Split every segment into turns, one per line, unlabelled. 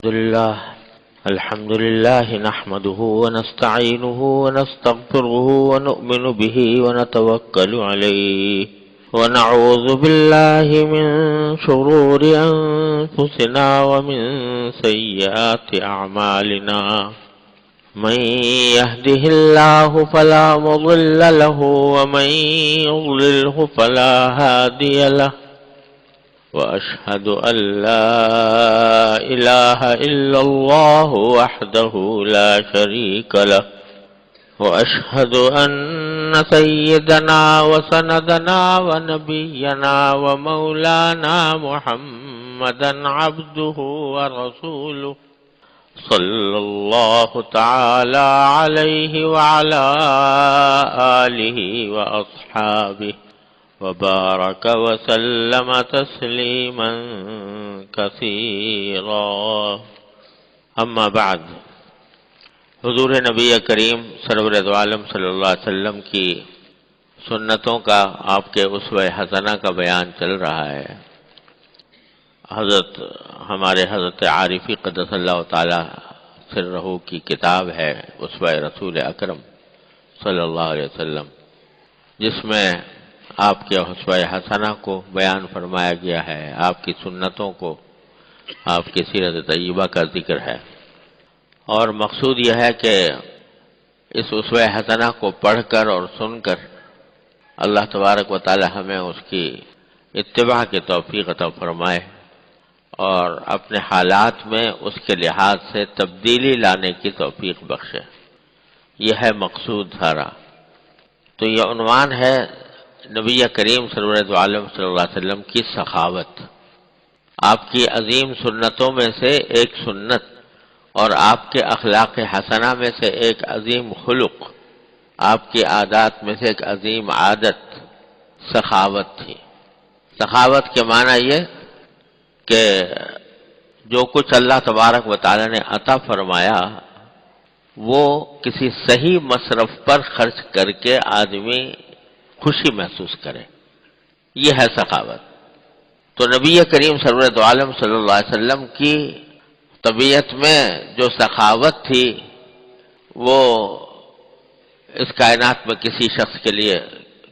الحمد لله نحمده ونستعينه ونستغفره ونؤمن به ونتوكل عليه ونعوذ بالله من شرور أنفسنا ومن سيئات أعمالنا من يهده الله فلا مضل له ومن يضلله فلا هادي له وأشهد أن لا إله إلا الله وحده لا شريك له وأشهد أن سيدنا وسندنا ونبينا ومولانا محمدا عبده ورسوله صلى الله تعالى عليه وعلى آله وأصحابه وبارك وسلم تسليما كثيرا اما بعد حضور نبی کریم سرور دو عالم صلی اللہ علیہ وسلم کی سنتوں کا، آپ کے اسوہ حسنہ کا بیان چل رہا ہے۔ ہمارے حضرت عارفی قدس اللہ تعالی سرہ کی کتاب ہے اسوہ رسول اکرم صلی اللہ علیہ وسلم، جس میں آپ کے اسوہ حسنہ کو بیان فرمایا گیا ہے، آپ کی سنتوں کو، آپ کی سیرت طیبہ کا ذکر ہے۔ اور مقصود یہ ہے کہ اس اسوہ حسنہ کو پڑھ کر اور سن کر اللہ تبارک و تعالی ہمیں اس کی اتباع کی توفیق عطا فرمائے اور اپنے حالات میں اس کے لحاظ سے تبدیلی لانے کی توفیق بخشے۔ یہ ہے مقصود سارا۔ تو یہ عنوان ہے نبی کریم سرور دو عالم صلی اللہ علیہ وسلم کی سخاوت، آپ کی عظیم سنتوں میں سے ایک سنت اور آپ کے اخلاق حسنہ میں سے ایک عظیم خلق، آپ کی عادات میں سے ایک عظیم عادت سخاوت تھی۔ سخاوت کے معنی یہ کہ جو کچھ اللہ تبارک و تعالی نے عطا فرمایا وہ کسی صحیح مصرف پر خرچ کر کے آدمی خوشی محسوس کرے، یہ ہے سخاوت۔ تو نبی کریم سرور دو عالم صلی اللہ علیہ وسلم کی طبیعت میں جو سخاوت تھی وہ اس کائنات میں کسی شخص کے لیے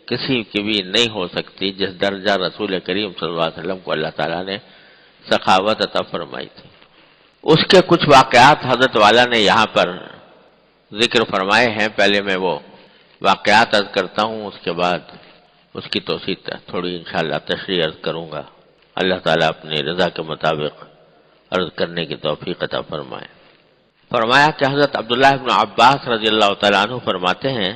کسی کی بھی نہیں ہو سکتی جس درجہ رسول کریم صلی اللہ علیہ وسلم کو اللہ تعالیٰ نے سخاوت عطا فرمائی تھی۔ اس کے کچھ واقعات حضرت والا نے یہاں پر ذکر فرمائے ہیں۔ پہلے میں وہ واقعات عرض کرتا ہوں، اس کے بعد اس کی توضیح تھوڑی انشاءاللہ تشریح عرض کروں گا۔ اللہ تعالیٰ اپنی رضا کے مطابق عرض کرنے کی توفیق عطا فرمائے۔ فرمایا کہ حضرت عبداللہ بن عباس رضی اللہ تعالیٰ عنہ فرماتے ہیں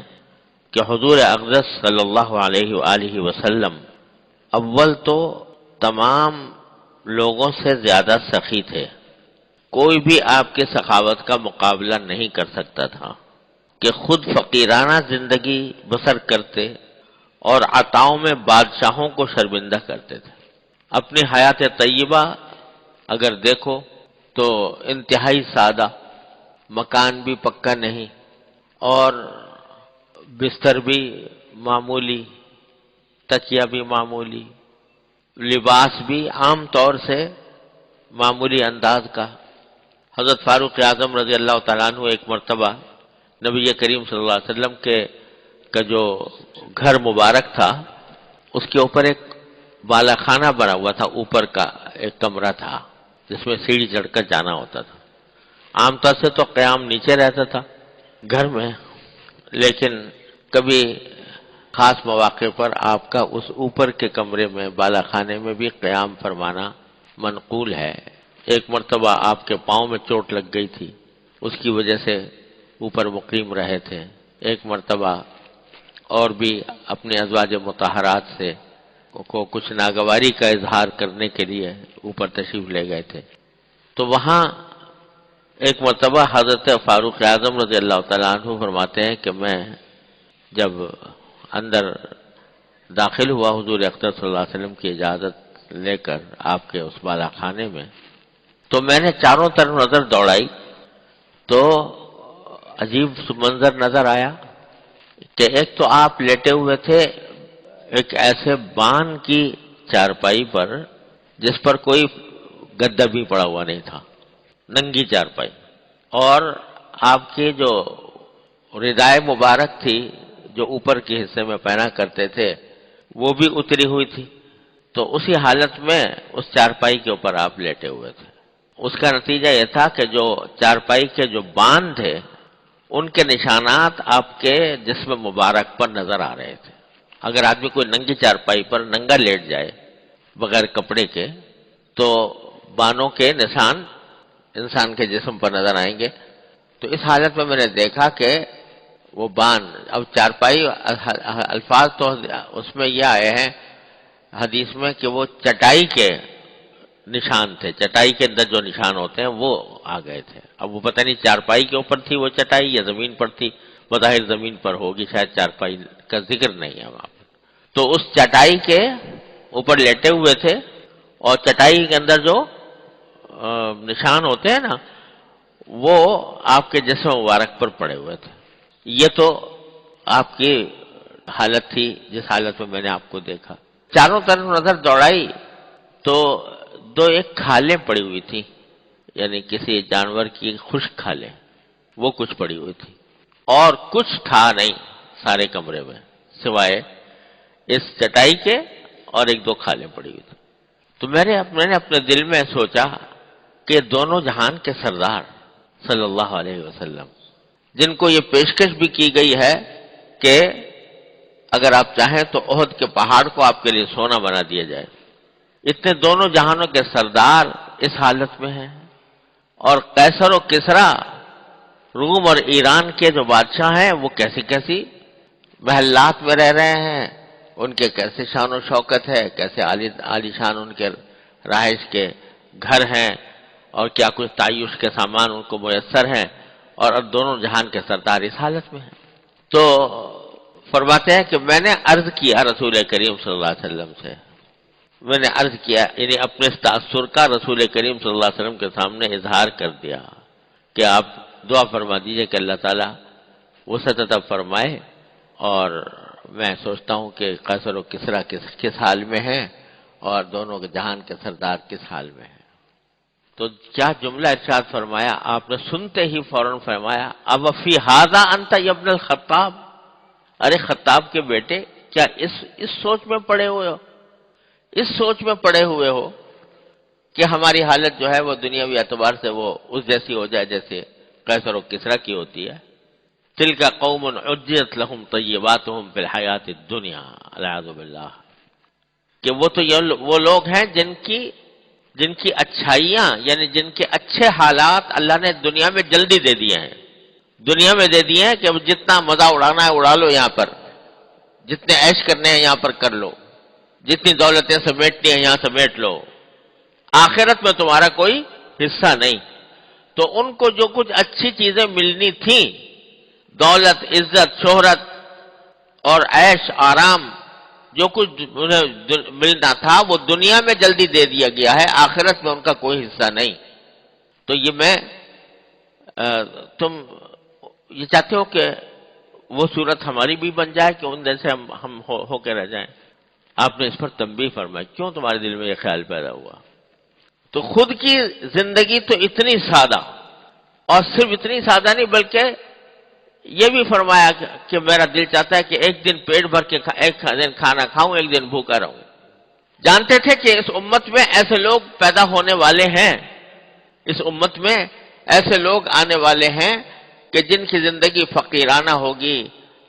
کہ حضور اقدس صلی اللہ علیہ وآلہ وسلم اول تو تمام لوگوں سے زیادہ سخی تھے، کوئی بھی آپ کے سخاوت کا مقابلہ نہیں کر سکتا تھا کہ خود فقیرانہ زندگی بسر کرتے اور عطاؤں میں بادشاہوں کو شرمندہ کرتے تھے۔ اپنی حیات طیبہ اگر دیکھو تو انتہائی سادہ، مکان بھی پکا نہیں اور بستر بھی معمولی، تکیہ بھی معمولی، لباس بھی عام طور سے معمولی انداز کا۔ حضرت فاروق اعظم رضی اللہ تعالیٰ عنہ ایک مرتبہ نبی کریم صلی اللہ علیہ وسلم کا جو گھر مبارک تھا اس کے اوپر ایک بالا خانہ بنا ہوا تھا، اوپر کا ایک کمرہ تھا جس میں سیڑھی چڑھ کر جانا ہوتا تھا۔ عام طور سے تو قیام نیچے رہتا تھا گھر میں، لیکن کبھی خاص مواقع پر آپ کا اس اوپر کے کمرے میں بالا خانے میں بھی قیام فرمانا منقول ہے۔ ایک مرتبہ آپ کے پاؤں میں چوٹ لگ گئی تھی، اس کی وجہ سے اوپر مقیم رہے تھے۔ ایک مرتبہ اور بھی اپنے ازواج مطہرات سے کو کچھ ناگواری کا اظہار کرنے کے لیے اوپر تشریف لے گئے تھے۔ تو وہاں ایک مرتبہ حضرت فاروق اعظم رضی اللہ تعالیٰ عنہ فرماتے ہیں کہ میں جب اندر داخل ہوا حضور اقدس صلی اللہ علیہ وسلم کی اجازت لے کر آپ کے اس بالا خانے میں، تو میں نے چاروں طرف نظر دوڑائی تو عجیب منظر نظر آیا کہ ایک تو آپ لیٹے ہوئے تھے ایک ایسے بان کی چارپائی پر جس پر کوئی گدا بھی پڑا ہوا نہیں تھا، ننگی چارپائی، اور آپ کی جو ردائے مبارک تھی جو اوپر کے حصے میں پہنا کرتے تھے وہ بھی اتری ہوئی تھی، تو اسی حالت میں اس چارپائی کے اوپر آپ لیٹے ہوئے تھے۔ اس کا نتیجہ یہ تھا کہ جو چارپائی کے جو باندھ تھے ان کے نشانات آپ کے جسم مبارک پر نظر آ رہے تھے۔ اگر آدمی کوئی ننگی چارپائی پر ننگا لیٹ جائے بغیر کپڑے کے تو بانوں کے نشان انسان کے جسم پر نظر آئیں گے۔ تو اس حالت میں نے دیکھا کہ وہ بان، اب چارپائی الفاظ تو اس میں یہ آئے ہیں حدیث میں کہ وہ چٹائی کے نشان تھے، چٹائی کے اندر جو نشان ہوتے ہیں وہ آ گئے تھے۔ اب وہ پتہ نہیں چارپائی کے اوپر تھی وہ چٹائی یا زمین پر تھی، بظاہر زمین پر ہوگی، شاید چارپائی کا ذکر نہیں ہے وہاں پر۔ تو اس چٹائی کے اوپر لیٹے ہوئے تھے اور چٹائی کے اندر جو نشان ہوتے ہیں نا وہ آپ کے جسم مبارک پر پڑے ہوئے تھے۔ یہ تو آپ کی حالت تھی جس حالت میں نے آپ کو دیکھا۔ چاروں طرف نظر دوڑائی تو دو ایک کھالیں پڑی ہوئی تھی، یعنی کسی جانور کی خشک کھالیں، وہ کچھ پڑی ہوئی تھی، اور کچھ تھا نہیں سارے کمرے میں سوائے اس چٹائی کے اور ایک دو کھالیں پڑی ہوئی تھی۔ تو میں نے اپنے دل میں سوچا کہ دونوں جہان کے سردار صلی اللہ علیہ وسلم، جن کو یہ پیشکش بھی کی گئی ہے کہ اگر آپ چاہیں تو احد کے پہاڑ کو آپ کے لیے سونا بنا دیا جائے، اتنے دونوں جہانوں کے سردار اس حالت میں ہیں، اور قیصر و کسریٰ روم اور ایران کے جو بادشاہ ہیں وہ کیسی کیسی محلات میں رہ رہے ہیں، ان کے کیسے شان و شوکت ہے، کیسے عالی شان ان کے رہائش کے گھر ہیں، اور کیا کچھ تعیش کے سامان ان کو میسر ہیں، اور اب دونوں جہان کے سردار اس حالت میں ہیں۔ تو فرماتے ہیں کہ میں نے عرض کیا رسول کریم صلی اللہ علیہ وسلم سے، میں نے عرض کیا یعنی اپنے تاثر کا رسول کریم صلی اللہ علیہ وسلم کے سامنے اظہار کر دیا کہ آپ دعا فرما دیجئے کہ اللہ تعالیٰ وسعت عطا فرمائے، اور میں سوچتا ہوں کہ قیصر و کسریٰ کس حال میں ہیں اور دونوں کے جہان کے سردار کس حال میں ہیں۔ تو کیا جملہ ارشاد فرمایا آپ نے، سنتے ہی فوراً فرمایا اب فی ھذا انت یا ابن الخطاب، ارے خطاب کے بیٹے کیا اس سوچ میں پڑے ہوئے ہو، اس سوچ میں پڑے ہوئے ہو کہ ہماری حالت جو ہے وہ دنیاوی اعتبار سے وہ اس جیسی ہو جائے جیسے قیصر و کسریٰ کی ہوتی ہے۔ تلک قوم عجلت لهم طیباتهم فی الحیات الدنیا، العیاذ باللہ، کہ وہ تو وہ لوگ ہیں جن کی اچھائیاں یعنی جن کے اچھے حالات اللہ نے دنیا میں جلدی دے دیے ہیں، دنیا میں دے دیے ہیں کہ اب جتنا مزہ اڑانا ہے اڑا لو، یہاں پر جتنے عیش کرنے ہیں یہاں پر کر لو، جتنی دولتیں سمیٹنی ہیں یہاں سمیٹ لو، آخرت میں تمہارا کوئی حصہ نہیں۔ تو ان کو جو کچھ اچھی چیزیں ملنی تھیں، دولت، عزت، شہرت اور عیش آرام، جو کچھ انہیں ملنا تھا وہ دنیا میں جلدی دے دیا گیا ہے، آخرت میں ان کا کوئی حصہ نہیں۔ تو یہ تم یہ چاہتے ہو کہ وہ صورت ہماری بھی بن جائے کہ ان جیسے ہم ہو کے رہ جائیں؟ آپ نے اس پر تنبیہ فرمائی، کیوں تمہارے دل میں یہ خیال پیدا ہوا؟ تو خود کی زندگی تو اتنی سادہ، اور صرف اتنی سادہ نہیں بلکہ یہ بھی فرمایا کہ میرا دل چاہتا ہے کہ ایک دن پیٹ بھر کے ایک دن کھانا کھاؤں، ایک دن بھوکا رہوں۔ جانتے تھے کہ اس امت میں ایسے لوگ پیدا ہونے والے ہیں، اس امت میں ایسے لوگ آنے والے ہیں کہ جن کی زندگی فقیرانہ ہوگی،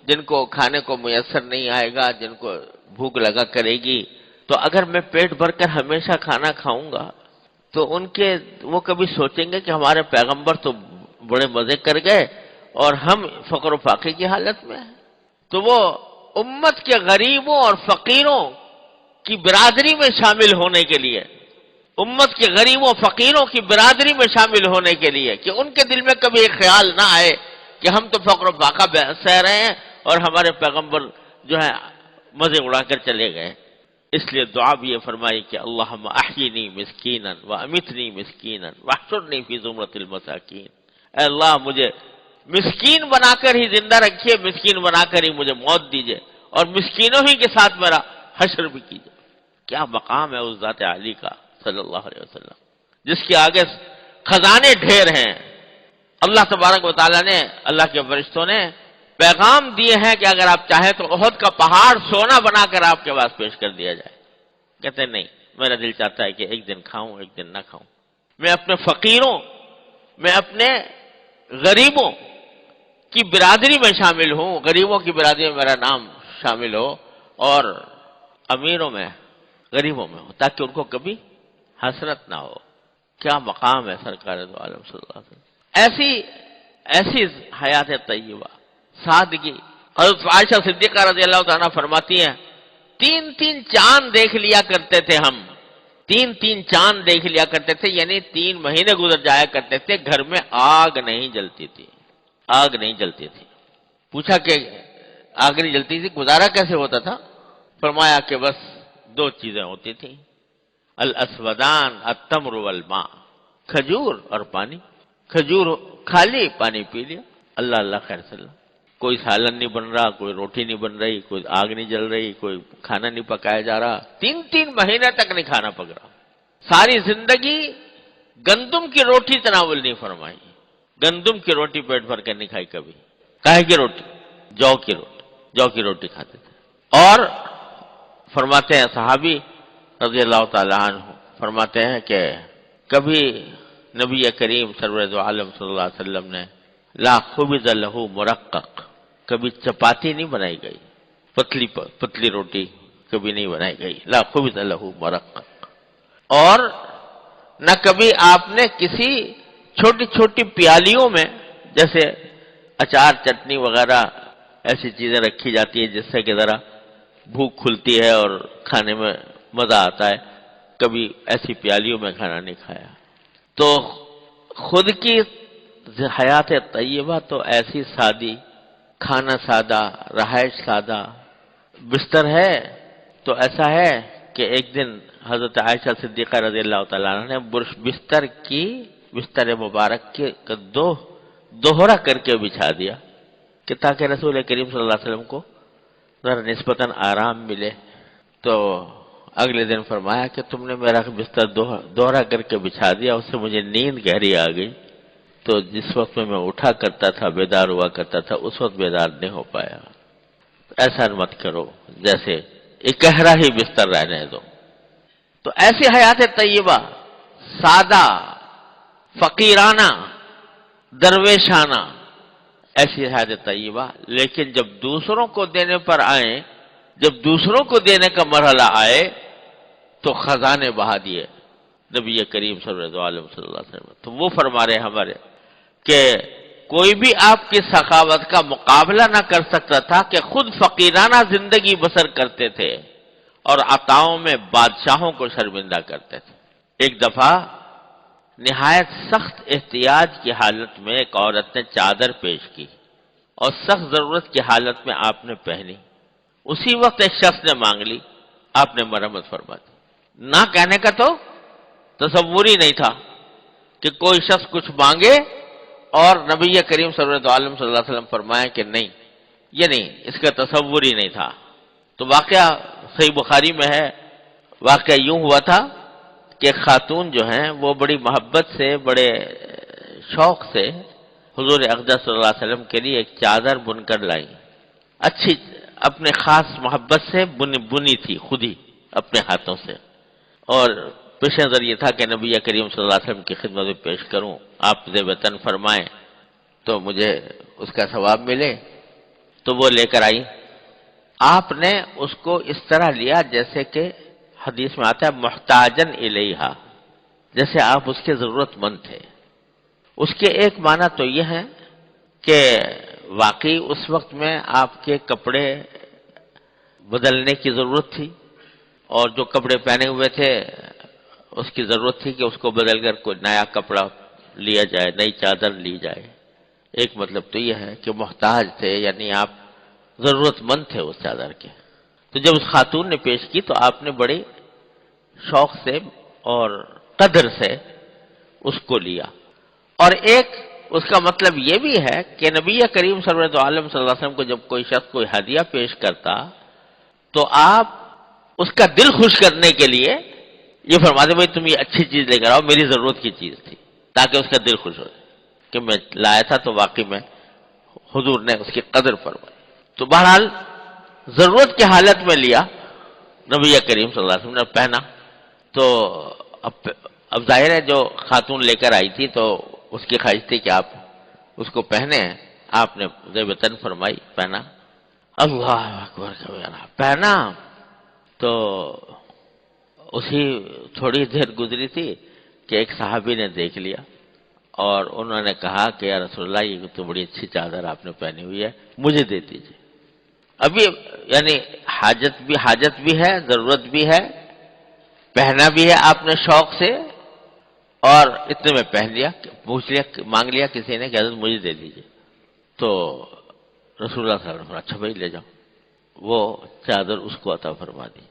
جن کو کھانے کو میسر نہیں آئے گا، جن کو بھوک لگا کرے گی۔ تو اگر میں پیٹ بھر کر ہمیشہ کھانا کھاؤں گا تو وہ کبھی سوچیں گے کہ ہمارے پیغمبر تو بڑے مزے کر گئے اور ہم فقر و فاقے کی حالت میں ہیں۔ تو وہ امت کے غریبوں اور فقیروں کی برادری میں شامل ہونے کے لیے، امت کے غریبوں فقیروں کی برادری میں شامل ہونے کے لیے، کہ ان کے دل میں کبھی ایک خیال نہ آئے کہ ہم تو فقر و فاقہ سہ رہے ہیں اور ہمارے پیغمبر جو ہے مزے اڑا کر چلے گئے۔ اس لیے دعا بھی یہ فرمائی کہ اللہم احیینی مسکینا وامیتنی مسکینا واحشرنی فی زمرۃ المساکین، اے اللہ مجھے مسکین بنا کر ہی زندہ رکھیے، مسکین بنا کر ہی مجھے موت دیجئے، اور مسکینوں ہی کے ساتھ میرا حشر بھی کیجئے۔ کیا مقام ہے اس ذات عالی کا صلی اللہ علیہ وسلم، جس کے آگے خزانے ڈھیر ہیں. اللہ تبارک و تعالیٰ نے، اللہ کے فرشتوں نے پیغام دیے ہیں کہ اگر آپ چاہیں تو احد کا پہاڑ سونا بنا کر آپ کے پاس پیش کر دیا جائے. کہتے ہیں نہیں، میرا دل چاہتا ہے کہ ایک دن کھاؤں ایک دن نہ کھاؤں. میں اپنے فقیروں، میں اپنے غریبوں کی برادری میں شامل ہوں، غریبوں کی برادری میں میرا نام شامل ہو، اور امیروں میں، غریبوں میں ہو، تاکہ ان کو کبھی حسرت نہ ہو. کیا مقام ہے سرکار دو عالم صلی اللہ علیہ وسلم. ایسی حیات طیبہ، سادگی. حضرت عائشہ صدیقہ رضی اللہ تعالیٰ فرماتی ہیں 3 چاند دیکھ لیا کرتے تھے ہم، 3 چاند دیکھ لیا کرتے تھے، یعنی 3 مہینے گزر جایا کرتے تھے، گھر میں آگ نہیں جلتی تھی، آگ نہیں جلتی تھی. پوچھا کہ آگ نہیں جلتی تھی، گزارا کیسے ہوتا تھا؟ فرمایا کہ بس 2 چیزیں ہوتی تھیں، الاسودان التمر والماء، کھجور اور پانی. کھجور کھا لی، پانی پی لیا، اللہ اللہ خیر صلی اللہ. کوئی سالن نہیں بن رہا، کوئی روٹی نہیں بن رہی، کوئی آگ نہیں جل رہی، کوئی کھانا نہیں پکایا جا رہا. 3 مہینے تک نہیں کھانا پک رہا. ساری زندگی گندم کی روٹی تناول نہیں فرمائی، گندم کی روٹی پیٹ بھر کے نہیں کھائی کبھی. کاہے کی روٹی؟ جو کی روٹی، جو کی روٹی کھاتے تھے. اور فرماتے ہیں صحابی رضی اللہ تعالیٰ عنہ، فرماتے ہیں کہ کبھی نبی کریم سرور دو عالم صلی اللہ علیہ وسلم نے لا خبز لہ مرقق، کبھی چپاتی نہیں بنائی گئی، پتلی روٹی کبھی نہیں بنائی گئی، لا خبز لہ مرقق. اور نہ کبھی آپ نے کسی چھوٹی چھوٹی پیالیوں میں، جیسے اچار چٹنی وغیرہ ایسی چیزیں رکھی جاتی ہیں جس سے کہ ذرا بھوک کھلتی ہے اور کھانے میں مزہ آتا ہے، کبھی ایسی پیالیوں میں کھانا نہیں کھایا. تو خود کی حیات طیبہ تو ایسی سادی، کھانا سادہ، رہائش سادہ، بستر ہے تو ایسا ہے کہ ایک دن حضرت عائشہ صدیقہ رضی اللہ تعالیٰ عنہ نے بستر مبارک کے دوہرا کر کے بچھا دیا کہ تاکہ رسول کریم صلی اللہ علیہ وسلم کو ذرا نسبتاً آرام ملے. تو اگلے دن فرمایا کہ تم نے میرا بستر دوہرا کر کے بچھا دیا، اس سے مجھے نیند گہری آ گئی. تو جس وقت میں اٹھا کرتا تھا، بیدار ہوا کرتا تھا، اس وقت بیدار نہیں ہو پایا. ایسا مت کرو، جیسے اکہرا ہی بستر رہنے دو. تو ایسی حیات طیبہ، سادہ، فقیرانہ، درویشانہ، ایسی حیات طیبہ. لیکن جب دوسروں کو دینے پر آئیں، جب دوسروں کو دینے کا مرحلہ آئے تو خزانے بہا دیے نبی کریم صلی اللہ علیہ وسلم. تو وہ فرما رہے ہمارے کہ کوئی بھی آپ کی سخاوت کا مقابلہ نہ کر سکتا تھا کہ خود فقیرانہ زندگی بسر کرتے تھے اور عطاؤں میں بادشاہوں کو شرمندہ کرتے تھے. ایک دفعہ نہایت سخت احتیاج کی حالت میں ایک عورت نے چادر پیش کی اور سخت ضرورت کی حالت میں آپ نے پہنی. اسی وقت ایک شخص نے مانگ لی، آپ نے مرمت فرما دی. نہ کہنے کا تو تصور ہی نہیں تھا کہ کوئی شخص کچھ مانگے اور نبی کریم صلی اللہ علیہ وسلم فرمائے کہ نہیں، یہ نہیں، اس کا تصور ہی نہیں تھا. تو واقعہ صحیح بخاری میں ہے. واقعہ یوں ہوا تھا کہ خاتون جو ہیں وہ بڑی محبت سے، بڑے شوق سے حضور اقدس صلی اللہ علیہ وسلم کے لیے ایک چادر بن کر لائیں. اچھی، اپنے خاص محبت سے بنی تھی، خود ہی اپنے ہاتھوں سے. اور پیش نظر یہ تھا کہ نبی کریم صلی اللہ علیہ وسلم کی خدمت میں پیش کروں، آپ ذیب وطن فرمائیں تو مجھے اس کا ثواب ملے. تو وہ لے کر آئی. آپ نے اس کو اس طرح لیا جیسے کہ حدیث میں آتا ہے محتاجن الیہا، جیسے آپ اس کے ضرورت مند تھے. اس کے ایک معنی تو یہ ہے کہ واقعی اس وقت میں آپ کے کپڑے بدلنے کی ضرورت تھی، اور جو کپڑے پہنے ہوئے تھے اس کی ضرورت تھی کہ اس کو بدل کر کوئی نیا کپڑا لیا جائے، نئی چادر لی جائے. ایک مطلب تو یہ ہے کہ محتاج تھے، یعنی آپ ضرورت مند تھے اس چادر کے. تو جب اس خاتون نے پیش کی تو آپ نے بڑی شوق سے اور قدر سے اس کو لیا. اور ایک اس کا مطلب یہ بھی ہے کہ نبی کریم صلی اللہ علیہ وسلم کو جب کوئی شخص کوئی ہدیہ پیش کرتا تو آپ اس کا دل خوش کرنے کے لیے یہ فرماتے بھائی تم یہ اچھی چیز لے کر آؤ، میری ضرورت کی چیز تھی. تاکہ اس کا دل خوش ہو جائے کہ میں لایا تھا تو واقعی میں حضور نے اس کی قدر فرمائی۔ تو بہرحال ضرورت کی حالت میں لیا، نبی کریم صلی اللہ علیہ وسلم نے پہنا۔ تو اب ظاہر ہے جو خاتون لے کر آئی تھی تو اس کی خواہش تھی کہ آپ اس کو پہنے ہیں، آپ نے زیب تن فرمائی، پہنا۔ اللہ اکبر کبیرہ، پہنا تو اسی تھوڑی دیر گزری تھی کہ ایک صحابی نے دیکھ لیا اور انہوں نے کہا کہ یا رسول اللہ یہ تو بڑی اچھی چادر آپ نے پہنی ہوئی ہے، مجھے دے دیجیے۔ ابھی یعنی حاجت بھی ہے، ضرورت بھی ہے، پہنا بھی ہے آپ نے شوق سے، اور اتنے میں پہن لیا، پوچھ لیا، مانگ لیا کسی نے کہ حضرت مجھے دے دیجیے۔ تو رسول اللہ صلی اللہ علیہ وسلم اچھا بھائی لے جاؤ، وہ چادر اس کو عطا فرما دی۔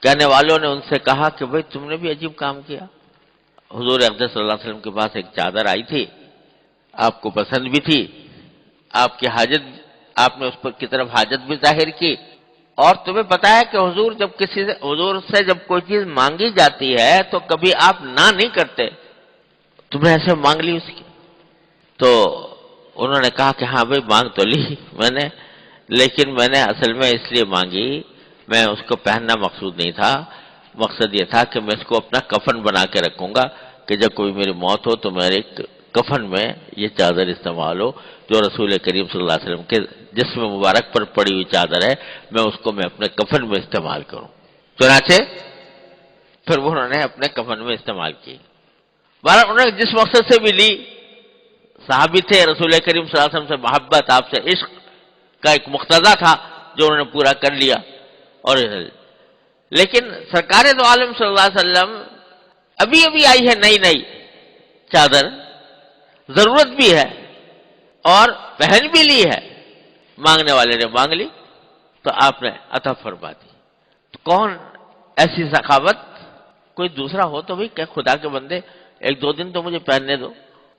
کہنے والوں نے ان سے کہا کہ بھائی تم نے بھی عجیب کام کیا، حضور اقدس صلی اللہ علیہ وسلم کے پاس ایک چادر آئی تھی، آپ کو پسند بھی تھی، آپ کی حاجت، آپ نے اس پر کی طرف حاجت بھی ظاہر کی، اور تمہیں پتا ہے کہ حضور سے جب کوئی چیز مانگی جاتی ہے تو کبھی آپ نہ نہیں کرتے، تم نے ایسے مانگ لی اس کی۔ تو انہوں نے کہا کہ ہاں بھائی مانگ تو لی میں نے، لیکن میں نے اصل میں اس لیے مانگی، میں اس کو پہننا مقصود نہیں تھا، مقصد یہ تھا کہ میں اس کو اپنا کفن بنا کے رکھوں گا کہ جب کوئی میری موت ہو تو میرے کفن میں یہ چادر استعمال ہو، جو رسول کریم صلی اللہ علیہ وسلم کے جسم مبارک پر پڑی ہوئی چادر ہے، میں اس کو میں اپنے کفن میں استعمال کروں۔ چنانچہ پھر انہوں نے اپنے کفن میں استعمال کی۔ بہرحال انہوں نے جس مقصد سے بھی لی، صحابی تھے، رسول کریم صلی اللہ علیہ وسلم سے محبت، آپ سے عشق کا ایک مقتضا تھا جو انہوں نے پورا کر لیا۔ اور لیکن سرکار دو عالم صلی اللہ علیہ وسلم ابھی آئی ہے نئی چادر، ضرورت بھی ہے اور پہن بھی لی ہے، مانگنے والے نے مانگ لی تو آپ نے عطا فرما دی۔ تو کون ایسی سخاوت، کوئی دوسرا ہو تو بھی کہ خدا کے بندے ایک دو دن تو مجھے پہننے دو،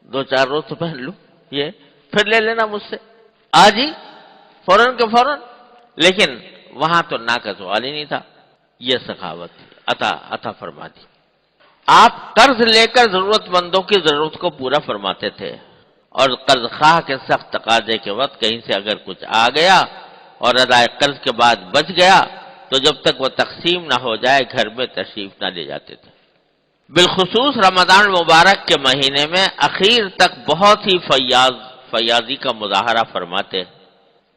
دو چار روز تو پہن لوں، یہ پھر لے لینا مجھ سے آج ہی فوراً کے فوراً، لیکن وہاں تو نہ کا سوال ہی نہیں تھا، یہ سخاوت عطا فرما دی۔ آپ قرض لے کر ضرورت مندوں کی ضرورت کو پورا فرماتے تھے، اور قرض خواہ کے سخت تقاضے کے وقت کہیں سے اگر کچھ آ گیا اور ادائے قرض کے بعد بچ گیا تو جب تک وہ تقسیم نہ ہو جائے گھر میں تشریف نہ لے جاتے تھے۔ بالخصوص رمضان مبارک کے مہینے میں اخیر تک بہت ہی فیاضی کا مظاہرہ فرماتے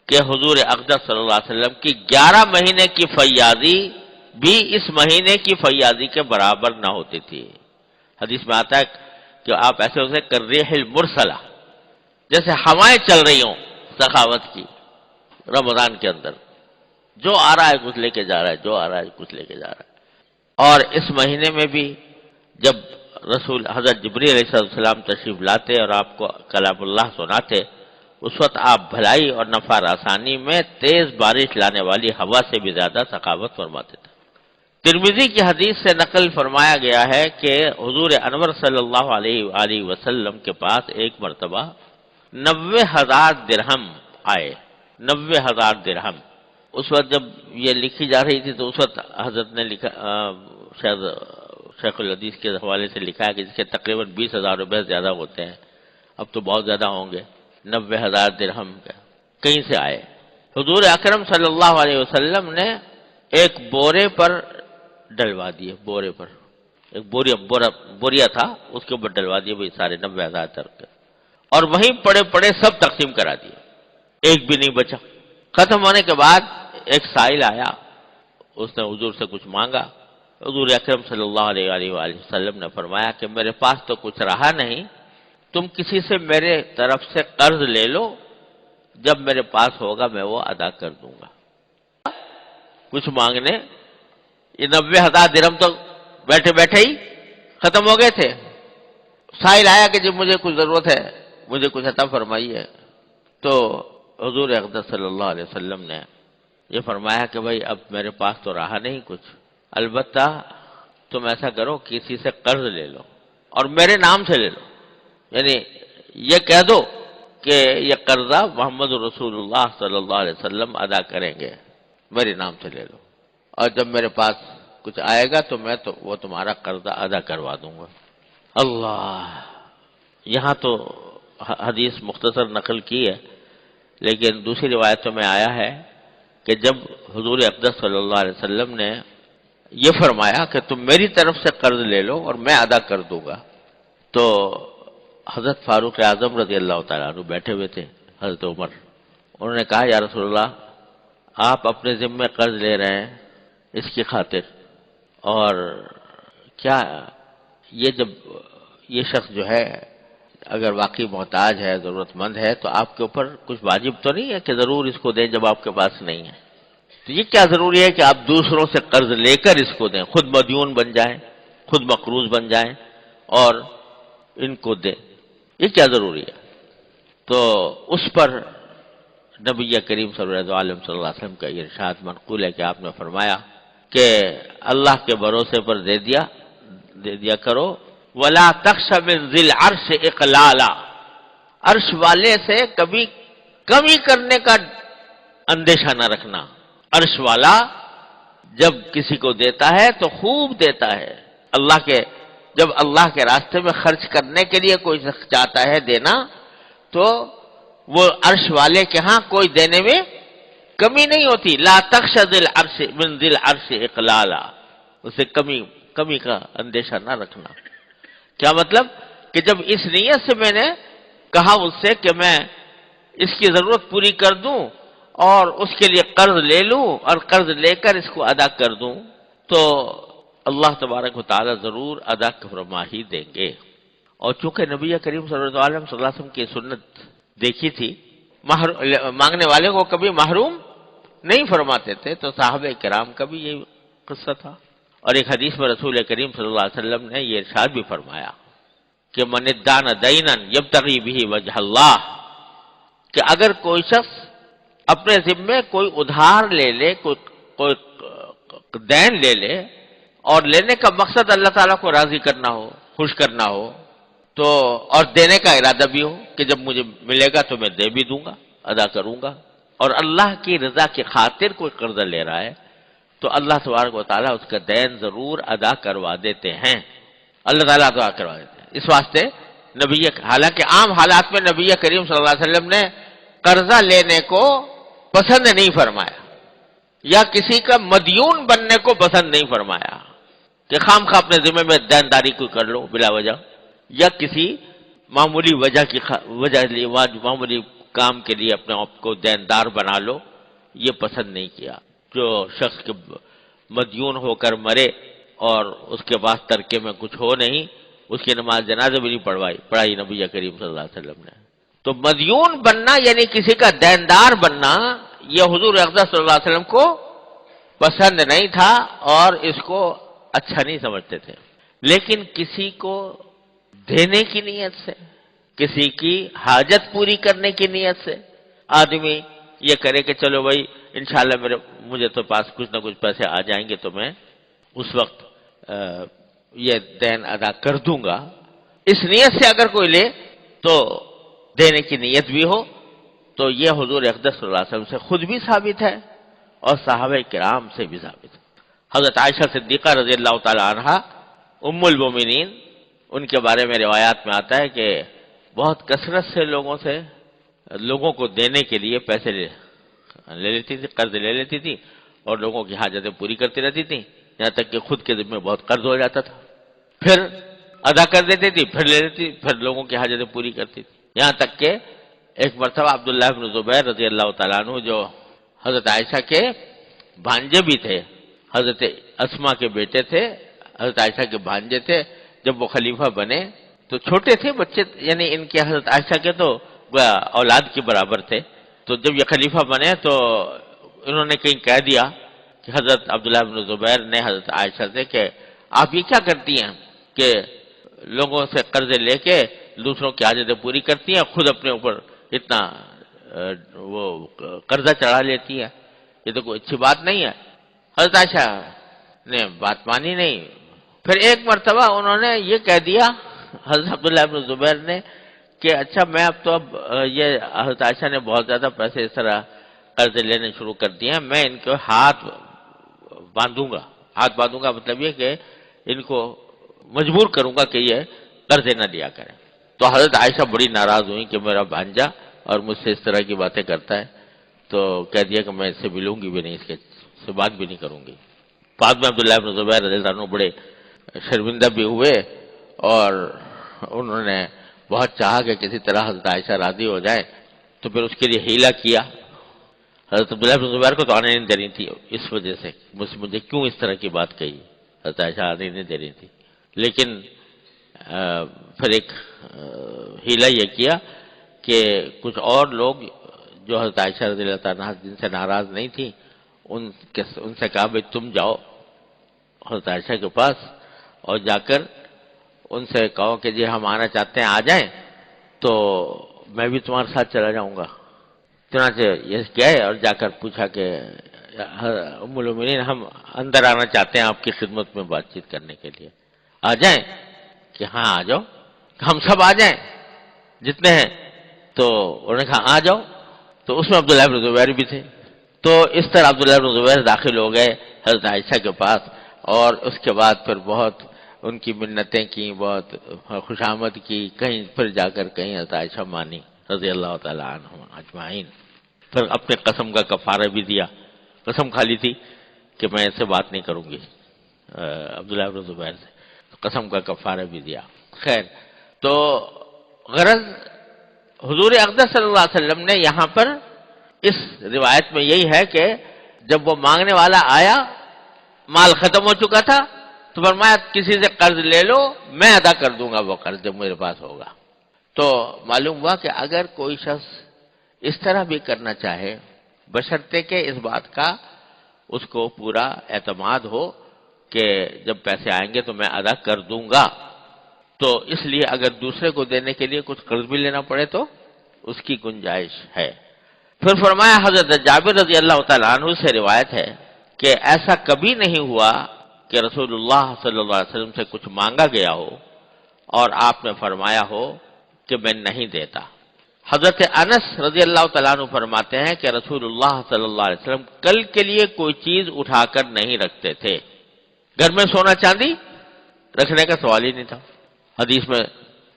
کہ حضور اقدس صلی اللہ علیہ وسلم کی 11 مہینے کی فیاضی بھی اس مہینے کی فیاضی کے برابر نہ ہوتی تھی۔ حدیث میں آتا ہے کہ آپ ایسے ہوتے کر ریح المرسلہ، جیسے ہوائیں چل رہی ہوں سخاوت کی رمضان کے اندر، جو آ رہا ہے کچھ لے کے جا رہا ہے، جو آ رہا ہے کچھ لے کے جا رہا ہے۔ اور اس مہینے میں بھی جب رسول حضرت جبریل علیہ السلام تشریف لاتے اور آپ کو کلام اللہ سناتے، اس وقت آپ بھلائی اور نفع آسانی میں تیز بارش لانے والی ہوا سے بھی زیادہ سخاوت فرماتے تھے۔ ترمذی کی حدیث سے نقل فرمایا گیا ہے کہ حضور انور صلی اللہ علیہ وآلہ وسلم کے پاس ایک مرتبہ 90,000 درہم آئے، 90,000 درہم۔ اس وقت جب یہ لکھی جا رہی تھی تو اس وقت حضرت نے لکھا، شاید شیخ الحدیث کے حوالے سے لکھا ہے کہ جس کے تقریباً 20,000 روپے زیادہ ہوتے ہیں، اب تو بہت زیادہ ہوں گے، 90,000 درہم کہیں سے آئے۔ حضور اکرم صلی اللہ علیہ وسلم نے ایک بورے پر ڈلوا دیے، بورے پر ایک بوریا تھا، اس کے اوپر ڈلوا دیے بھائی سارے 90,000 تک، اور وہیں پڑے سب تقسیم کرا دیے، ایک بھی نہیں بچا۔ ختم ہونے کے بعد ایک سائل آیا، اس نے حضور سے کچھ مانگا، حضور اکرم صلی اللہ علیہ وآلہ وسلم نے فرمایا کہ میرے پاس تو کچھ رہا نہیں، تم کسی سے میرے طرف سے قرض لے لو، جب میرے پاس ہوگا میں وہ ادا کر دوں گا۔ کچھ مانگنے، یہ 90,000 درہم تو بیٹھے بیٹھے ہی ختم ہو گئے تھے۔ سائل آیا کہ جب مجھے کچھ ضرورت ہے، مجھے کچھ عطا فرمائیے، تو حضور اقدس صلی اللہ علیہ وسلم نے یہ فرمایا کہ بھائی اب میرے پاس تو رہا نہیں کچھ، البتہ تم ایسا کرو کسی سے قرض لے لو اور میرے نام سے لے لو، یعنی یہ کہہ دو کہ یہ قرضہ محمد رسول اللہ صلی اللہ علیہ وسلم ادا کریں گے، میرے نام سے لے لو، اور جب میرے پاس کچھ آئے گا تو میں تو وہ تمہارا قرضہ ادا کروا دوں گا۔ اللہ یہاں تو حدیث مختصر نقل کی ہے، لیکن دوسری روایتوں میں آیا ہے کہ جب حضور اقدس صلی اللہ علیہ وسلم نے یہ فرمایا کہ تم میری طرف سے قرض لے لو اور میں ادا کر دوں گا، تو حضرت فاروق اعظم رضی اللہ تعالیٰ عنہ بیٹھے ہوئے تھے، حضرت عمر، انہوں نے کہا یا رسول اللہ آپ اپنے ذمے قرض لے رہے ہیں اس کی خاطر، اور کیا یہ جب یہ شخص جو ہے اگر واقعی محتاج ہے، ضرورت مند ہے، تو آپ کے اوپر کچھ واجب تو نہیں ہے کہ ضرور اس کو دیں جب آپ کے پاس نہیں ہے؟ تو یہ کیا ضروری ہے کہ آپ دوسروں سے قرض لے کر اس کو دیں، خود مدیون بن جائیں، خود مقروض بن جائیں اور ان کو دیں؟ یہ کیا ضروری ہے؟ تو اس پر نبی کریم صلی اللہ علیہ وسلم کا یہ ارشاد منقول ہے کہ آپ نے فرمایا کہ اللہ کے بھروسے پر دے دیا کرو، وَلَا تَخْشَ مِنْ ذِي الْعَرْشِ إِقْلَالًا، عرش والے سے کبھی کمی کرنے کا اندیشہ نہ رکھنا۔ عرش والا جب کسی کو دیتا ہے تو خوب دیتا ہے، جب اللہ کے راستے میں خرچ کرنے کے لیے کوئی شخص چاہتا ہے دینا، تو وہ عرش والے کے ہاں کوئی دینے میں کمی نہیں ہوتی۔ لا تخش ذی العرش من ذی العرش اقلالا، اسے کمی کا اندیشہ نہ رکھنا۔ کیا مطلب کہ جب اس نیت سے میں نے کہا اس سے کہ میں اس کی ضرورت پوری کر دوں اور اس کے لیے قرض لے لوں اور قرض لے کر اس کو ادا کر دوں، تو اللہ تبارک و تعالی ضرور ادا فرما ہی دیں گے۔ اور چونکہ نبی کریم صلی اللہ علیہ وسلم کی سنت دیکھی تھی، مانگنے والے کو کبھی محروم نہیں فرماتے تھے، تو صحابہ کرام کا بھی یہی قصہ تھا۔ اور ایک حدیث میں رسول کریم صلی اللہ علیہ وسلم نے یہ ارشاد بھی فرمایا کہ من ادان دینا یبتغی بہ وجہ اللہ، کہ اگر کوئی شخص اپنے ذمے کوئی ادھار لے لے، کوئی دین لے لے، اور لینے کا مقصد اللہ تعالیٰ کو راضی کرنا ہو، خوش کرنا ہو، تو اور دینے کا ارادہ بھی ہو کہ جب مجھے ملے گا تو میں دے بھی دوں گا، ادا کروں گا، اور اللہ کی رضا کی خاطر کوئی قرضہ لے رہا ہے، تو اللہ تبارک و تعالیٰ اس کا دین ضرور ادا کروا دیتے ہیں، اللہ تعالیٰ ادا کروا دیتے ہیں۔ اس واسطے حالانکہ عام حالات میں نبی کریم صلی اللہ علیہ وسلم نے قرضہ لینے کو پسند نہیں فرمایا، یا کسی کا مدیون بننے کو پسند نہیں فرمایا کہ خام خواہ اپنے ذمہ میں دینداری کو کر لو بلا وجہ، یا کسی معمولی معمولی کام کے لیے اپنے آپ کو دیندار بنا لو، یہ پسند نہیں کیا۔ جو شخص کے مدیون ہو کر مرے اور اس کے پاس ترکے میں کچھ ہو نہیں، اس کی نماز جنازہ بھی نہیں پڑھائی نبی کریم صلی اللہ علیہ وسلم نے۔ تو مدیون بننا یعنی کسی کا دیندار بننا، یہ حضور اقدس صلی اللہ علیہ وسلم کو پسند نہیں تھا اور اس کو اچھا نہیں سمجھتے تھے۔ لیکن کسی کو دینے کی نیت سے، کسی کی حاجت پوری کرنے کی نیت سے آدمی یہ کرے کہ چلو بھائی انشاءاللہ مجھے تو پاس کچھ نہ کچھ پیسے آ جائیں گے تو میں اس وقت یہ دین ادا کر دوں گا، اس نیت سے اگر کوئی لے تو دینے کی نیت بھی ہو، تو یہ حضور اقدس صلی اللہ علیہ وسلم سے خود بھی ثابت ہے اور صحابہ کرام سے بھی ثابت ہے۔ حضرت عائشہ صدیقہ رضی اللہ تعالی عنہا ام المومنین، ان کے بارے میں روایات میں آتا ہے کہ بہت کثرت سے لوگوں کو دینے کے لیے پیسے لے لیتی تھی، قرض لے لیتی تھی، اور لوگوں کی حاجتیں پوری کرتی رہتی تھی، یہاں تک کہ خود کے ذمہ بہت قرض ہو جاتا تھا، پھر ادا کر دیتی تھی، پھر لے لیتی، پھر لوگوں کی حاجتیں پوری کرتی تھی، یہاں تک کہ ایک مرتبہ عبداللہ بن زبیر رضی اللہ تعالیٰ عنہ، جو حضرت عائشہ کے بھانجے بھی تھے، حضرت اسما کے بیٹے تھے، حضرت عائشہ کے بھانجے تھے، جب وہ خلیفہ بنے تو چھوٹے تھے بچے، یعنی ان کے حضرت عائشہ کے تو اولاد کے برابر تھے، تو جب یہ خلیفہ بنے تو انہوں نے کہیں کہہ دیا کہ حضرت عبداللہ بن زبیر نے حضرت عائشہ سے کہ آپ یہ کیا کرتی ہیں کہ لوگوں سے قرضے لے کے دوسروں کی حاجتیں پوری کرتی ہیں، خود اپنے اوپر اتنا وہ قرضہ چڑھا لیتی ہیں، یہ تو کوئی اچھی بات نہیں ہے۔ حضرت عائشہ نے بات مانی نہیں، پھر ایک مرتبہ انہوں نے یہ کہہ دیا حضرت عبداللہ بن زبیر نے کہ اچھا میں اب یہ حضرت عائشہ نے بہت زیادہ پیسے اس طرح قرضے لینے شروع کر دیے ہیں، میں ان کو ہاتھ باندھوں گا مطلب یہ کہ ان کو مجبور کروں گا کہ یہ قرضے نہ لیا کریں۔ تو حضرت عائشہ بڑی ناراض ہوئی کہ میرا بھانجا اور مجھ سے اس طرح کی باتیں کرتا ہے، تو کہہ دیا کہ میں اس سے ملوں گی بھی نہیں، اس کے سے بات بھی نہیں کروں گی۔ بعد میں عبداللہ بن زبیر رضی اللہ عنہ بڑے شرمندہ بھی ہوئے، اور انہوں نے بہت چاہا کہ کسی طرح حضرت عائشہ راضی ہو جائے، تو پھر اس کے لیے حیلہ کیا۔ حضرت عبداللہ بن زبیر کو تو آنے نہیں دے رہی تھی اس وجہ سے، مجھے کیوں اس طرح کی بات کہی، حضرت عائشہ آنے نہیں دے رہی تھی، لیکن پھر ایک حیلہ یہ کیا کہ کچھ اور لوگ جو حضرت عائشہ رضی اللہ تعالیٰ عنہا جن سے ناراض نہیں تھی، ان سے کہا بھائی تم جاؤ حضرت عائشہ کے پاس اور جا کر ان سے کہو کہ جی ہم آنا چاہتے ہیں، آ جائیں تو میں بھی تمہارے ساتھ چلا جاؤں گا۔ چنانچہ یہ گئے اور جا کر پوچھا کہ ام المؤمنین ہم اندر آنا چاہتے ہیں آپ کی خدمت میں بات چیت کرنے کے لیے، آ جائیں؟ کہ ہاں آ جاؤ، ہم سب آ جائیں جتنے ہیں؟ تو انہوں نے کہا آ جاؤ، تو اس میں عبداللہ بن زبیر بھی تھے۔ تو اس طرح عبداللہ بن زبیر داخل ہو گئے حضرت عائشہ کے پاس، اور اس کے بعد پھر بہت ان کی منتیں کی، بہت خوشامد کی، کہیں پھر جا کر کہیں حضرت عائشہ مانی رضی اللہ تعالیٰ عنہم اجمعین۔ پھر اپنے قسم کا کفارہ بھی دیا، قسم کھا لی تھی کہ میں اس سے بات نہیں کروں گی عبداللہ بن زبیر سے، قسم کا کفارہ بھی دیا۔ خیر، تو غرض حضور اقدس صلی اللہ علیہ وسلم نے یہاں پر اس روایت میں یہی ہے کہ جب وہ مانگنے والا آیا، مال ختم ہو چکا تھا، تو فرمایا کسی سے قرض لے لو، میں ادا کر دوں گا وہ قرض جب میرے پاس ہوگا۔ تو معلوم ہوا کہ اگر کوئی شخص اس طرح بھی کرنا چاہے، بشرطے کہ اس بات کا اس کو پورا اعتماد ہو کہ جب پیسے آئیں گے تو میں ادا کر دوں گا، تو اس لیے اگر دوسرے کو دینے کے لیے کچھ قرض بھی لینا پڑے تو اس کی گنجائش ہے۔ پھر فرمایا حضرت جابر رضی اللہ تعالیٰ عنہ سے روایت ہے کہ ایسا کبھی نہیں ہوا کہ رسول اللہ صلی اللہ علیہ وسلم سے کچھ مانگا گیا ہو اور آپ نے فرمایا ہو کہ میں نہیں دیتا۔ حضرت انس رضی اللہ تعالیٰ عنہ فرماتے ہیں کہ رسول اللہ صلی اللہ علیہ وسلم کل کے لیے کوئی چیز اٹھا کر نہیں رکھتے تھے، گھر میں سونا چاندی رکھنے کا سوال ہی نہیں تھا۔ حدیث میں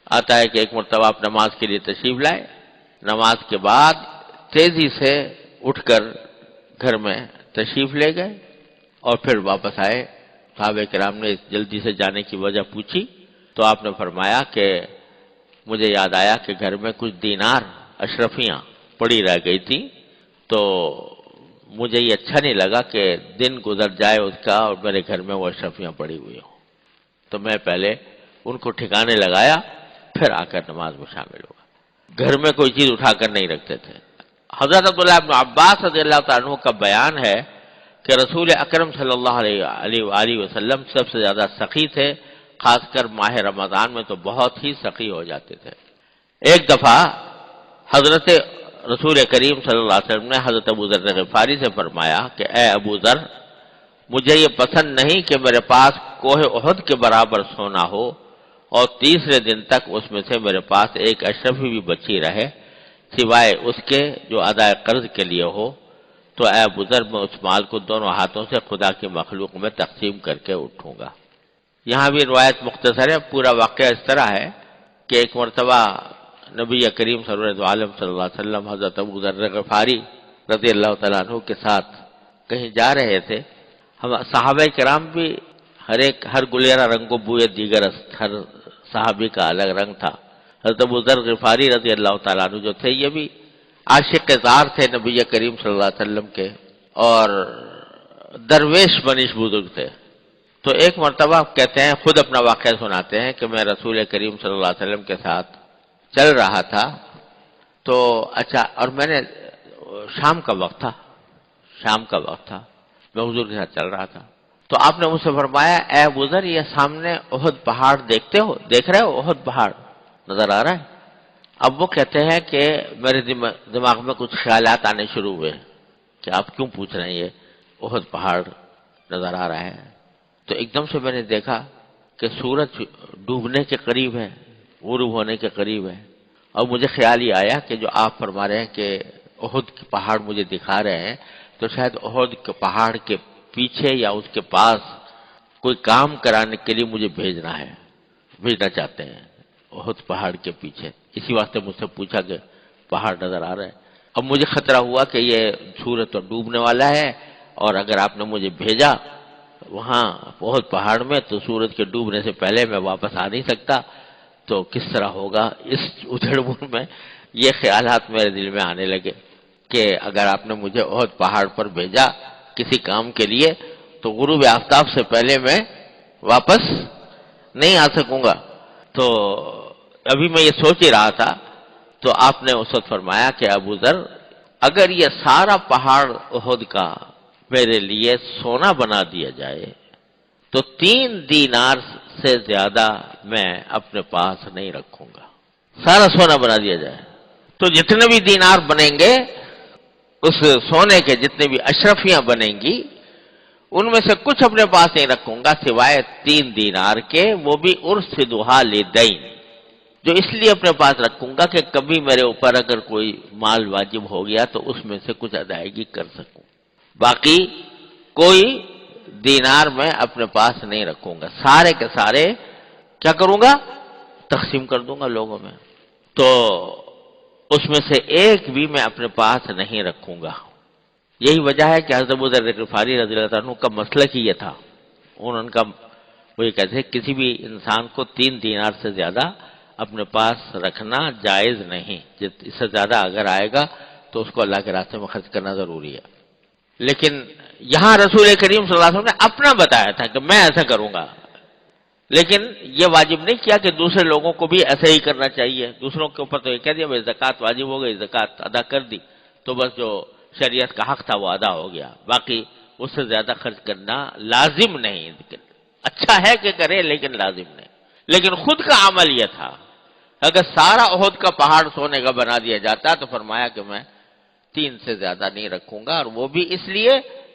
آتا ہے کہ ایک مرتبہ آپ نماز کے لیے تشریف لائے، نماز کے بعد تیزی سے اٹھ کر گھر میں تشریف لے گئے اور پھر واپس آئے۔ صحابہ کرام نے جلدی سے جانے کی وجہ پوچھی تو آپ نے فرمایا کہ مجھے یاد آیا کہ گھر میں کچھ دینار اشرفیاں پڑی رہ گئی تھی، تو مجھے یہ اچھا نہیں لگا کہ دن گزر جائے اس کا اور میرے گھر میں وہ اشرفیاں پڑی ہوئی ہوں، تو میں پہلے ان کو ٹھکانے لگایا، پھر آ کر نماز میں شامل ہوا۔ گھر میں کوئی چیز اٹھا کر نہیں رکھتے تھے۔ حضرت عبداللہ بن عباس رضی اللہ تعالیٰ عنہ کا بیان ہے کہ رسول اکرم صلی اللہ علیہ وآلہ وسلم سب سے زیادہ سخی تھے، خاص کر ماہ رمضان میں تو بہت ہی سخی ہو جاتے تھے۔ ایک دفعہ حضرت رسول کریم صلی اللہ علیہ وسلم نے حضرت ابو ذر غفاری سے فرمایا کہ اے ابو ذر، مجھے یہ پسند نہیں کہ میرے پاس کوہ احد کے برابر سونا ہو اور تیسرے دن تک اس میں سے میرے پاس ایک اشرفی بھی بچی رہے سوائے اس کے جو ادائے قرض کے لیے ہو، تو اے ابو ذر میں اس مال کو دونوں ہاتھوں سے خدا کی مخلوق میں تقسیم کر کے اٹھوں گا۔ یہاں بھی روایت مختصر ہے، پورا واقعہ اس طرح ہے کہ ایک مرتبہ نبی کریم سرورت عالم صلی اللہ علیہ وسلم حضرت ابو ذر غفاری رضی اللہ تعالیٰ عنہ کے ساتھ کہیں جا رہے تھے۔ ہم صحابہ کرام بھی ہر گلیرہ رنگ کو بوئے دیگر، ہر صحابی کا الگ رنگ تھا۔ حضرت ابو ذر غفاری رضی اللہ تعالیٰ عنہ جو تھے یہ بھی عاشق زار تھے نبی کریم صلی اللہ علیہ وسلم کے، اور درویش منیش بزرگ تھے۔ تو ایک مرتبہ کہتے ہیں، خود اپنا واقعہ سناتے ہیں کہ میں رسول کریم صلی اللہ علیہ وسلم کے ساتھ چل رہا تھا، تو اچھا، اور میں نے شام کا وقت تھا، میں حضور کے ساتھ چل رہا تھا، تو آپ نے مجھ سے فرمایا اے ابو ذر، یہ سامنے احد پہاڑ دیکھ رہے ہو؟ احد پہاڑ نظر آ رہا ہے؟ اب وہ کہتے ہیں کہ میرے دماغ میں کچھ خیالات آنے شروع ہوئے کہ آپ کیوں پوچھ رہے ہیں، یہ احد پہاڑ نظر آ رہا ہے۔ تو ایک دم سے میں نے دیکھا کہ سورج ڈوبنے کے قریب ہے، غروب ہونے کے قریب ہے، اور مجھے خیال یہ آیا کہ جو آپ فرما رہے ہیں کہ احد کے پہاڑ مجھے دکھا رہے ہیں، تو شاید احد کے پہاڑ کے پیچھے یا اس کے پاس کوئی کام کرانے کے لیے مجھے بھیجنا چاہتے ہیں۔ احد پہاڑ کے پیچھے، اسی واسطے مجھ سے پوچھا کہ پہاڑ نظر آ رہا ہے۔ اب مجھے خطرہ ہوا کہ یہ سورج تو ڈوبنے والا ہے، اور اگر آپ نے مجھے بھیجا وہاں احد پہاڑ میں تو سورج کے ڈوبنے سے پہلے میں واپس آ نہیں سکتا، تو کس طرح ہوگا؟ اس ادھڑ بن میں یہ خیالات میرے دل میں آنے لگے کہ اگر آپ نے مجھے احد پہاڑ پر بھیجا کسی کام کے لیے تو غروب آفتاب سے پہلے میں واپس نہیں آ سکوں گا۔ تو ابھی میں یہ سوچ ہی رہا تھا تو آپ نے اس وقت فرمایا کہ ابو ذر، اگر یہ سارا پہاڑ احد کا میرے لیے سونا بنا دیا جائے تو 3 دینار سے زیادہ میں اپنے پاس نہیں رکھوں گا۔ سارا سونا بنا دیا جائے تو جتنے بھی دینار بنیں گے، اس سونے کے جتنے بھی اشرفیاں بنیں گی، ان میں سے کچھ اپنے پاس نہیں رکھوں گا سوائے 3 دینار کے، وہ بھی ارسدھا لدین، جو اس لیے اپنے پاس رکھوں گا کہ کبھی میرے اوپر اگر کوئی مال واجب ہو گیا تو اس میں سے کچھ ادائیگی کر سکوں۔ باقی کوئی دینار میں اپنے پاس نہیں رکھوں گا، سارے کے سارے کیا کروں گا؟ تقسیم کر دوں گا لوگوں میں۔ تو اس میں سے ایک بھی میں اپنے پاس نہیں رکھوں گا۔ یہی وجہ ہے کہ حضرت ابو ذر غفاری رضی اللہ عنہ کا مسلک ہی یہ تھا، ان کا وہ یہ کہتے ہیں کسی بھی انسان کو 3 دینار سے زیادہ اپنے پاس رکھنا جائز نہیں، اس سے زیادہ اگر آئے گا تو اس کو اللہ کے راستے میں خرچ کرنا ضروری ہے۔ لیکن یہاں رسول کریم صلی اللہ علیہ وسلم نے اپنا بتایا تھا کہ میں ایسا کروں گا، لیکن یہ واجب نہیں کیا کہ دوسرے لوگوں کو بھی ایسا ہی کرنا چاہیے۔ دوسروں کے اوپر تو یہ کہہ دیا بھائی زکوٰۃ واجب ہو گئی، زکوٰۃ ادا کر دی تو بس جو شریعت کا حق تھا وہ ادا ہو گیا، باقی اس سے زیادہ خرچ کرنا لازم نہیں۔ اچھا ہے کہ کرے لیکن لازم نہیں۔ لیکن خود کا عمل یہ تھا، اگر سارا احد کا پہاڑ سونے کا بنا دیا جاتا تو فرمایا کہ میں 3 سے زیادہ نہیں رکھوں گا، اور وہ بھی اس لیے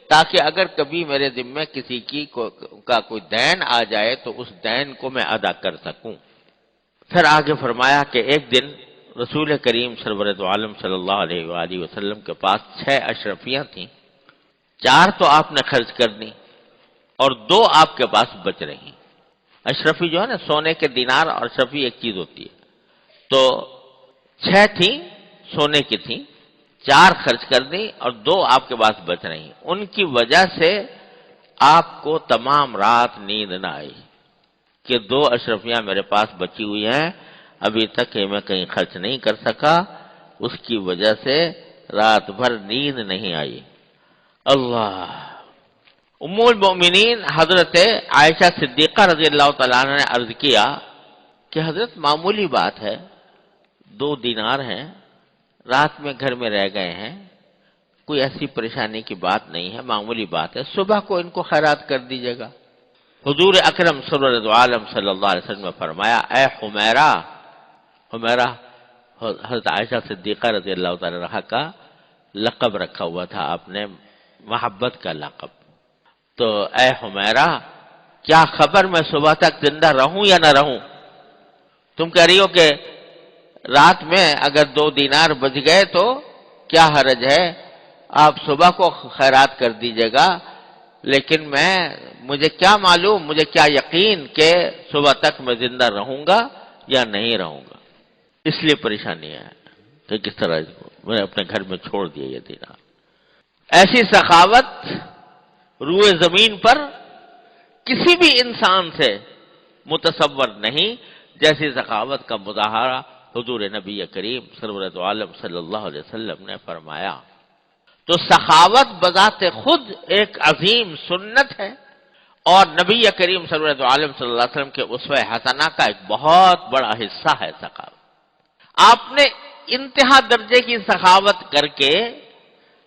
تاکہ اگر کبھی میرے ذمے کسی کا کوئی دین آ جائے تو اس دین کو میں ادا کر سکوں۔ پھر آگے فرمایا کہ ایک دن رسول کریم سرور دو عالم صلی اللہ علیہ وآلہ وسلم کے پاس 6 اشرفیاں تھیں، 4 تو آپ نے خرچ کر دی اور 2 آپ کے پاس بچ رہی۔ اشرفی جو ہے نا، سونے کے دینار اور اشرفی ایک چیز ہوتی ہے، تو 6 تھیں سونے کی تھیں، 4 خرچ کر دی اور 2 آپ کے پاس بچ رہی۔ ان کی وجہ سے آپ کو تمام رات نیند نہ آئی کہ 2 اشرفیاں میرے پاس بچی ہوئی ہیں، ابھی تک یہ میں کہیں خرچ نہیں کر سکا، اس کی وجہ سے رات بھر نیند نہیں آئی۔ اللہ! ام المؤمنین حضرت عائشہ صدیقہ رضی اللہ تعالیٰ عنہ نے عرض کیا کہ حضرت معمولی بات ہے، 2 دینار ہیں، رات میں گھر میں رہ گئے ہیں، کوئی ایسی پریشانی کی بات نہیں ہے، معمولی بات ہے، صبح کو ان کو خیرات کر دیجیے گا۔ حضور اکرم صلی عالم صلی اللہ علیہ وسلم نے فرمایا، اے حمیرہ! حمیرہ حضرت عائشہ صدیقہ رضی اللہ تعالی عنہا کا لقب رکھا ہوا تھا آپ نے، محبت کا لقب۔ تو اے حمیرہ، کیا خبر میں صبح تک زندہ رہوں یا نہ رہوں؟ تم کہہ رہی ہو کہ رات میں اگر 2 دینار بچ گئے تو کیا حرج ہے، آپ صبح کو خیرات کر دیجیے گا، لیکن مجھے کیا معلوم، مجھے کیا یقین کہ صبح تک میں زندہ رہوں گا یا نہیں رہوں گا، اس لیے پریشانی ہے کہ کس طرح میں نے اپنے گھر میں چھوڑ دیا یہ دینار۔ ایسی سخاوت روئے زمین پر کسی بھی انسان سے متصور نہیں جیسی سخاوت کا مظاہرہ حضور نبی کریم سرورت عالم صلی اللہ علیہ وسلم نے فرمایا۔ تو سخاوت بذات خود ایک عظیم سنت ہے، اور نبی کریم سرورت عالم صلی اللہ علیہ وسلم کے اسوہ حسنہ کا ایک بہت بڑا حصہ ہے سخاوت۔ آپ نے انتہا درجے کی سخاوت کر کے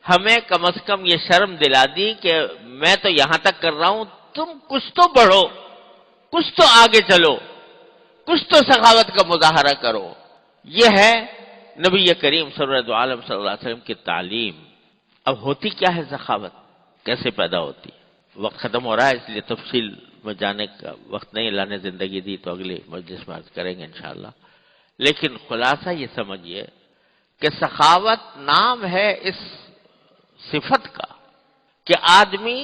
ہمیں کم از کم یہ شرم دلا دی کہ میں تو یہاں تک کر رہا ہوں، تم کچھ تو بڑھو، کچھ تو آگے چلو، کچھ تو سخاوت کا مظاہرہ کرو۔ یہ ہے نبی کریم صلی عالم صلی اللہ علیہ وسلم کی تعلیم۔ اب ہوتی کیا ہے سخاوت، کیسے پیدا ہوتی ہے؟ وقت ختم ہو رہا ہے، اس لیے تفصیل میں جانے کا وقت نہیں، اللہ نے زندگی دی تو اگلی مجلس میں عرض کریں گے انشاءاللہ۔ لیکن خلاصہ یہ سمجھیے کہ سخاوت نام ہے اس صفت کا کہ آدمی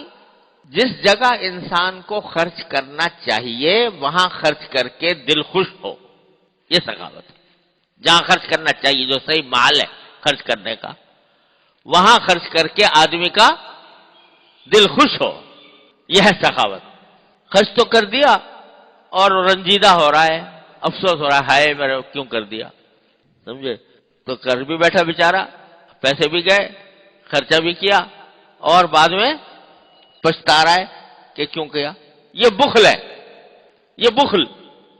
جس جگہ انسان کو خرچ کرنا چاہیے وہاں خرچ کر کے دل خوش ہو، یہ سخاوت ہے۔ جہاں خرچ کرنا چاہیے، جو صحیح محل ہے خرچ کرنے کا، وہاں خرچ کر کے آدمی کا دل خوش ہو، یہ ہے سخاوت۔ خرچ تو کر دیا اور رنجیدہ ہو رہا ہے، افسوس ہو رہا ہے، ہائے میرے کیوں کر دیا، سمجھے؟ تو کر بھی بیٹھا بیچارہ، پیسے بھی گئے، خرچہ بھی کیا، اور بعد میں پچھتا رہا ہے کہ کیوں کیا۔ یہ بخل ہے، یہ بخل،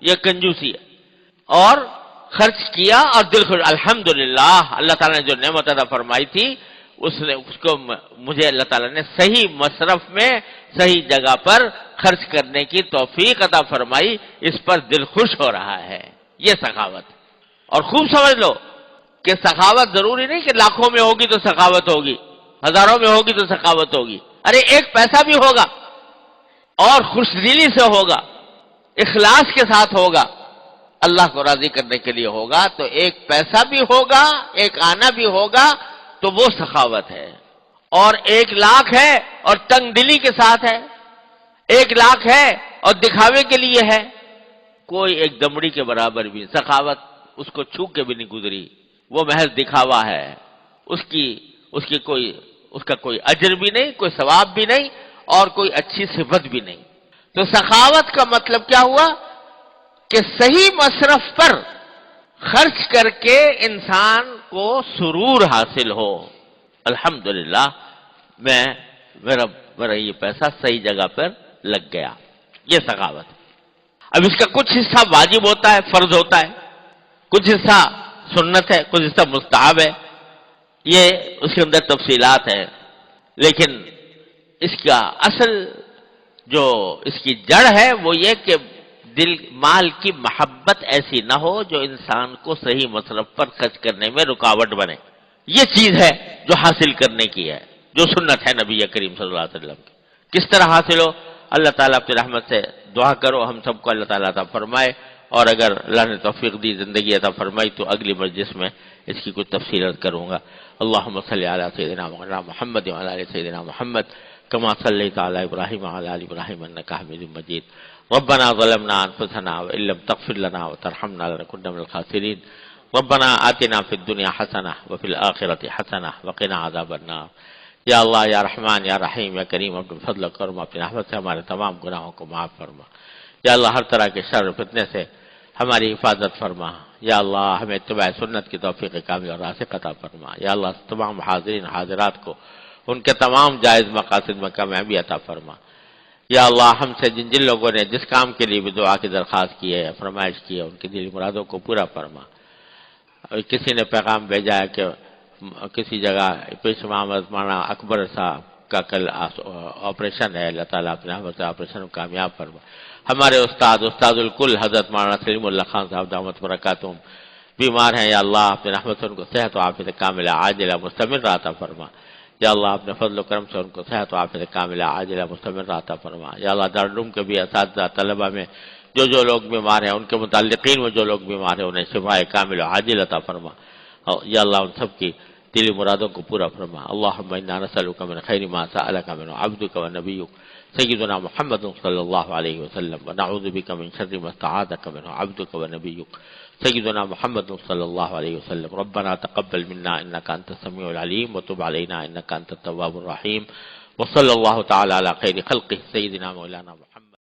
یہ کنجوسی ہے۔ اور خرچ کیا اور دل خوش، الحمدللہ اللہ تعالیٰ نے جو نعمت عطا فرمائی تھی اس کو مجھے اللہ تعالیٰ نے صحیح مصرف میں صحیح جگہ پر خرچ کرنے کی توفیق عطا فرمائی، اس پر دل خوش ہو رہا ہے، یہ سخاوت۔ اور خوب سمجھ لو کہ سخاوت ضروری نہیں کہ لاکھوں میں ہوگی تو سخاوت ہوگی، ہزاروں میں ہوگی تو سخاوت ہوگی۔ ارے ایک پیسہ بھی ہوگا اور خوش دلی سے ہوگا، اخلاص کے ساتھ ہوگا، اللہ کو راضی کرنے کے لیے ہوگا، تو ایک پیسہ بھی ہوگا، ایک آنا بھی ہوگا، تو وہ سخاوت ہے۔ اور 1,00,000 ہے اور تنگ دلی کے ساتھ ہے، 1,00,000 ہے اور دکھاوے کے لیے ہے، کوئی ایک دمڑی کے برابر بھی سخاوت اس کو چھو کے بھی نہیں گزری، وہ محض دکھاوا ہے، اس کا کوئی اجر بھی نہیں، کوئی ثواب بھی نہیں، اور کوئی اچھی صفت بھی نہیں۔ تو سخاوت کا مطلب کیا ہوا کہ صحیح مصرف پر خرچ کر کے انسان کو سرور حاصل ہو، الحمدللہ میرا یہ پیسہ صحیح جگہ پر لگ گیا، یہ سخاوت۔ اب اس کا کچھ حصہ واجب ہوتا ہے، فرض ہوتا ہے، کچھ حصہ سنت ہے، کچھ حصہ مستحب ہے، یہ اس کے اندر تفصیلات ہیں، لیکن اس کا اصل جو اس کی جڑ ہے وہ یہ کہ مال کی محبت ایسی نہ ہو جو انسان کو صحیح مصرف پر خرچ کرنے میں رکاوٹ بنے۔ یہ چیز ہے جو حاصل کرنے کی ہے، جو سنت ہے نبی کریم صلی اللہ علیہ وسلم کی۔ کس طرح حاصل ہو؟ اللہ تعالیٰ اپنی رحمت سے دعا کرو، ہم سب کو اللہ تعالیٰ عطا فرمائے، اور اگر اللہ نے توفیق دی، زندگی عطا فرمائی، تو اگلی مجلس میں اس کی کچھ تفصیلات کروں گا۔ اللہم صلی علی سیدنا محمد وعلی آل سیدنا محمد کما صلیت علی ابراہیم وعلی آل ابراہیم انک حمید مجید۔ ربنا ظلمنا انفسنا وان لم تغفر لنا وترحمنا لنكن من الخاسرین۔ ربنا آتنا فی الدنیا حسنہ وفی الآخرۃ حسنہ وقنا عذاب النار۔ یا اللہ، یا رحمان، یا رحیم، یا کریم، اپنے فضل و کرم، اپنی رحمت سے ہمارے تمام گناہوں کو معاف فرما۔ یا اللہ، ہر طرح کے شر و فتنے سے ہماری حفاظت فرما۔ یا اللہ، ہمیں اتباع سنت کی توفیق کامل اور راسخ عطا فرما۔ یا اللہ، تمام حاضرین حاضرات کو ان کے تمام جائز مقاصد میں کامیابی عطا فرما۔ یا اللہ، ہم سے جن لوگوں نے جس کام کے لیے بھی دعا کی درخواست کی ہے، فرمائش کی ہے، ان کی دلی مرادوں کو پورا فرما۔ کسی نے پیغام بھیجا ہے کہ کسی جگہ پیش محمد مولانا اکبر صاحب کا کل آپریشن ہے، اللہ تعالیٰ اپنے رحمت سے آپریشن کو کامیاب فرما۔ ہمارے استاد الکل حضرت مولانا سلیم اللہ خان صاحب دامت برکاتہم بیمار ہیں، یا اللہ اپنے رحمت سے ان کو صحت و عافیت کاملہ عاجلہ مستمرہ عطا فرما۔ یا اللہ، اپنے فضل و کرم سے ان کو صحت و عافیت کاملہ عاجلہ مستمرہ عطا فرما۔ یا اللہ، دارالعلوم کے بھی اساتذہ، طلبہ میں جو لوگ بیمار ہیں، ان کے متعلقین میں جو لوگ بیمار ہیں، انہیں شفاء کامل و عاجل عطا فرما۔ یا اللہ، ان سب کی دلی مرادوں کو پورا فرما۔ اللہم انا نسألک من خیر ما سألک من عبدک و نبیک سیدنا محمد صلی اللہ علیہ وسلم، ونعوذ بک من شر ما استعاذک منہ عبدک و نبیک سیدنا محمد صلی اللہ علیہ وسلم۔ ربنا تقبل منا انک انت السمیع العلیم وتب علینا انک انت التواب الرحیم، وصلی اللہ تعالی علی خیر خلقہ سیدنا مولانا محمد۔